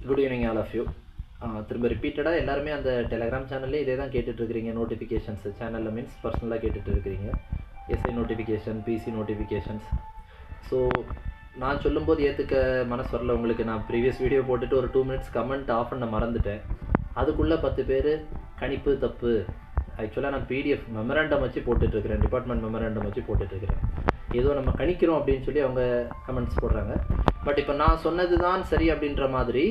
Good evening all of you. திரும்ப ரிப்பீட்டடாக எல்லாருமே அந்த டெலகிராம் சேனல்லே இதே தான் கேட்டுட்ருக்கிறீங்க. நோட்டிஃபிகேஷன்ஸ் சேனலில் மீன்ஸ் பர்சனலாக கேட்டுட்ருக்கிறீங்க. SI notification, PC notifications. So நான் சொல்லும்போது ஏற்றுக்க மனசு வரல உங்களுக்கு. நான் ப்ரீவியஸ் வீடியோ போட்டுட்டு ஒரு 2 மினிட்ஸ் கமெண்ட் ஆஃப் பண்ண மறந்துட்டேன். அதுக்குள்ளே 10 பேர் கணிப்பு தப்பு. ஆக்சுவலாக நான் பிடிஎஃப் மெமராண்டம் வச்சு போட்டுட்ருக்கிறேன், டிபார்ட்மெண்ட் மெமராண்டம் வச்சு போட்டுட்ருக்கிறேன். ஏதோ நம்ம கணிக்கிறோம் அப்படின்னு சொல்லி அவங்க கமெண்ட்ஸ் போடுறாங்க. பட் இப்போ நான் சொன்னது தான் சரி அப்படின்ற மாதிரி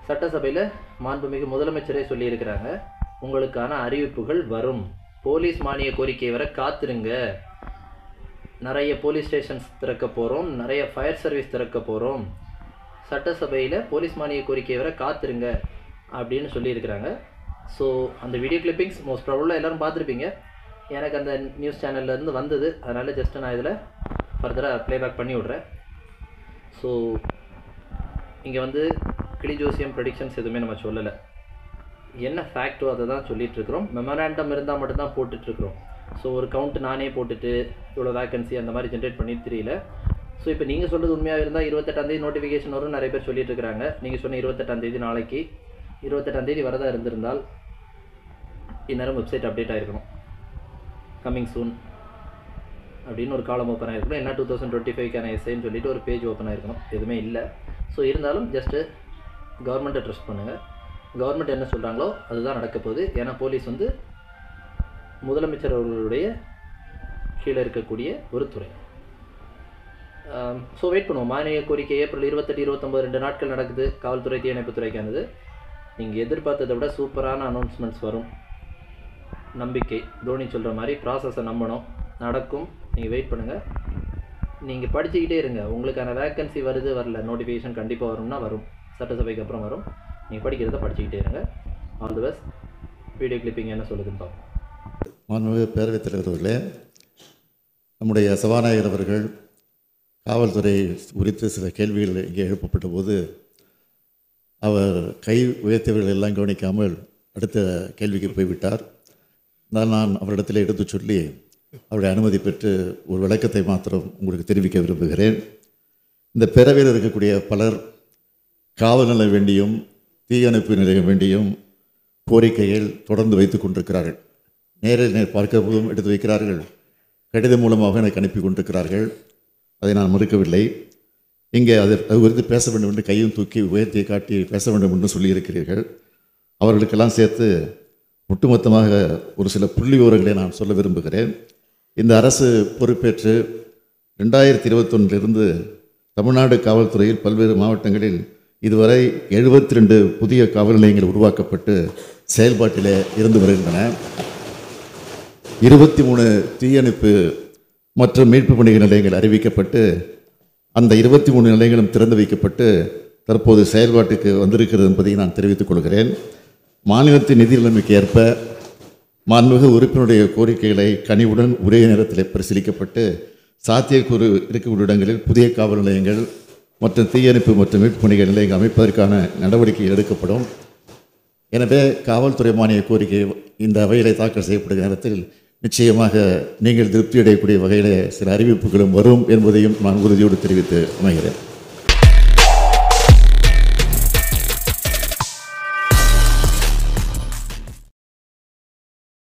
சட்டசபையில் மாண்புமிகு முதலமைச்சரே சொல்லியிருக்கிறாங்க. உங்களுக்கான அறிவிப்புகள் வரும். போலீஸ் மானிய கோரிக்கை வர காத்துருங்க. நிறைய போலீஸ் ஸ்டேஷன்ஸ் திறக்க போகிறோம், நிறைய ஃபயர் சர்வீஸ் திறக்க போகிறோம். சட்டசபையில் போலீஸ் மானிய கோரிக்கை வர காத்துருங்க அப்படின்னு சொல்லியிருக்கிறாங்க. ஸோ அந்த வீடியோ கிளிப்பிங்ஸ் மோஸ்ட் ப்ராபபிளாக எல்லோரும் பார்த்துருப்பீங்க. எனக்கு அந்த நியூஸ் சேனல்லேருந்து வந்தது, அதனால் ஜஸ்ட்டு நான் இதில் ஃபர்தராக ப்ளேபேக் பண்ணி விட்றேன். ஸோ இங்கே வந்து கிளி ஜோசியம் ப்ரெடிக்ஷன்ஸ் எதுவுமே நம்ம சொல்லலை. என்ன ஃபேக்டோ அதை தான் சொல்லிகிட்ருக்குறோம். மெமராண்டம் இருந்தால் மட்டும்தான் போட்டுட்ருக்குறோம். ஸோ ஒரு கவுண்ட் நானே போட்டுட்டு இவ்வளோ வேக்கன்சி அந்த மாதிரி ஜென்ரேட் பண்ணிட்டு தெரியல. ஸோ இப்போ நீங்கள் சொல்கிறது உண்மையாக இருந்தால் 28ஆந்தேதி நோட்டிஃபிகேஷன் வரும் நிறைய பேர் சொல்லிட்டு இருக்கிறாங்க. நீங்கள் சொன்ன 28ஆந்தேதி நாளைக்கு 28ஆந்தேதி வரதா இருந்திருந்தால் இந்நேரம் வெப்சைட் அப்டேட் ஆகிருக்கணும். கம்மிங் சூன் அப்படின்னு ஒரு காலம் ஓப்பன் ஆகிருக்கணும். என்ன 2025க்கான எஸ்ஐன்னு சொல்லிட்டு ஒரு பேஜ் ஓப்பன் ஆகிருக்கணும். எதுவுமே இல்லை. ஸோ இருந்தாலும் ஜஸ்ட்டு கவர்மெண்ட்டை ட்ரஸ்ட் பண்ணுங்கள். கவர்மெண்ட் என்ன சொல்கிறாங்களோ அதுதான் நடக்க போகுது. ஏன்னா போலீஸ் வந்து முதலமைச்சர் அவர்களுடைய கீழே இருக்கக்கூடிய ஒரு துறை. ஸோ வெயிட் பண்ணுவோம். மானிய கோரிக்கை ஏப்ரல் 28, 29 2 நாட்கள் நடக்குது. காவல்துறை, தீயணைப்புத்துறைக்கானது. நீங்கள் எதிர்பார்த்ததை விட சூப்பரான அனௌன்ஸ்மெண்ட்ஸ் வரும். நம்பிக்கை, தோனி சொல்கிற மாதிரி ப்ராசஸை நம்பணும், நடக்கும். நீங்கள் வெயிட் பண்ணுங்கள். நீங்கள் படிச்சுக்கிட்டே இருங்க. உங்களுக்கான வேக்கன்சி வருது வரல, நோட்டிஃபிகேஷன் கண்டிப்பாக வரும்னா வரும். சட்டசபைக்கு அப்புறம் வரும். நீங்கள் படிக்கிறத படிச்சுக்கிட்டே இருங்க. All the best. Video clipping என்ன சொல்லுதுன்னு பார்ப்போம். மாண்புமிகு பேரவைத் தலைவர் அவர்களே, நம்முடைய சபாநாயகர் அவர்கள் காவல்துறை குறித்து சில கேள்விகள் இங்கே எழுப்பப்பட்ட போது அவர் கை உயர்த்தியவர்கள் எல்லாம் கவனிக்காமல் அடுத்த கேள்விக்கு போய்விட்டார். நான் அவரிடத்தில் எடுத்து சொல்லி அவருடைய அனுமதி பெற்று ஒரு விளக்கத்தை மாத்திரம் உங்களுக்கு தெரிவிக்க விரும்புகிறேன். இந்த பேரவையில் இருக்கக்கூடிய பலர் காவல் நிலையம் வேண்டியும் தீயணைப்பு நிலையம் வேண்டியும் கோரிக்கைகள் தொடர்ந்து வைத்து கொண்டிருக்கிறார்கள். நேரில் பார்க்கிற போதும் எடுத்து வைக்கிறார்கள், கடிதம் மூலமாக எனக்கு அனுப்பி கொண்டிருக்கிறார்கள். அதை நான் மறுக்கவில்லை. இங்கே அது குறித்து பேச வேண்டும் என்று கையும் தூக்கி உயர்த்தி காட்டி பேச வேண்டும் என்று சொல்லியிருக்கிறீர்கள். அவர்களுக்கெல்லாம் சேர்த்து ஒட்டுமொத்தமாக ஒரு சில புள்ளி விவரங்களை நான் சொல்ல விரும்புகிறேன். இந்த அரசு பொறுப்பேற்று 2021 தமிழ்நாடு காவல்துறையில் பல்வேறு மாவட்டங்களில் இதுவரை 72 புதிய காவல் நிலையங்கள் உருவாக்கப்பட்டு செயல்பாட்டிலே இருந்து வருகின்றன. 23 தீயணைப்பு மற்றும் மீட்பு பணிகள் நிலையங்கள் அறிவிக்கப்பட்டு அந்த 23 நிலையங்களும் திறந்து வைக்கப்பட்டு தற்போது செயல்பாட்டுக்கு வந்திருக்கிறது என்பதை நான் தெரிவித்துக் கொள்கிறேன். மாநிலத்தின் நிதி நிலைமைக்கு ஏற்ப மாண்புமிகு உறுப்பினருடைய கோரிக்கைகளை கனிவுடன் ஒரே நேரத்தில் பரிசீலிக்கப்பட்டு சாத்தியக்கூறு இருக்கக்கூடிய இடங்களில் புதிய காவல் நிலையங்கள் மற்றும் தீயணைப்பு மற்றும் மீட்பு பணிகள் நிலையங்கள் அமைப்பதற்கான நடவடிக்கைகள் எடுக்கப்படும். எனவே காவல்துறை மானிய கோரிக்கை இந்த அவையிலே தாக்கல் செய்யப்படுகிற நேரத்தில் நிச்சயமாக நீங்கள் திருப்தி அடையக்கூடிய வகையில் சில அறிவிப்புகளும் வரும் என்பதையும் நான் உறுதியோடு தெரிவித்து அமைகிறேன்.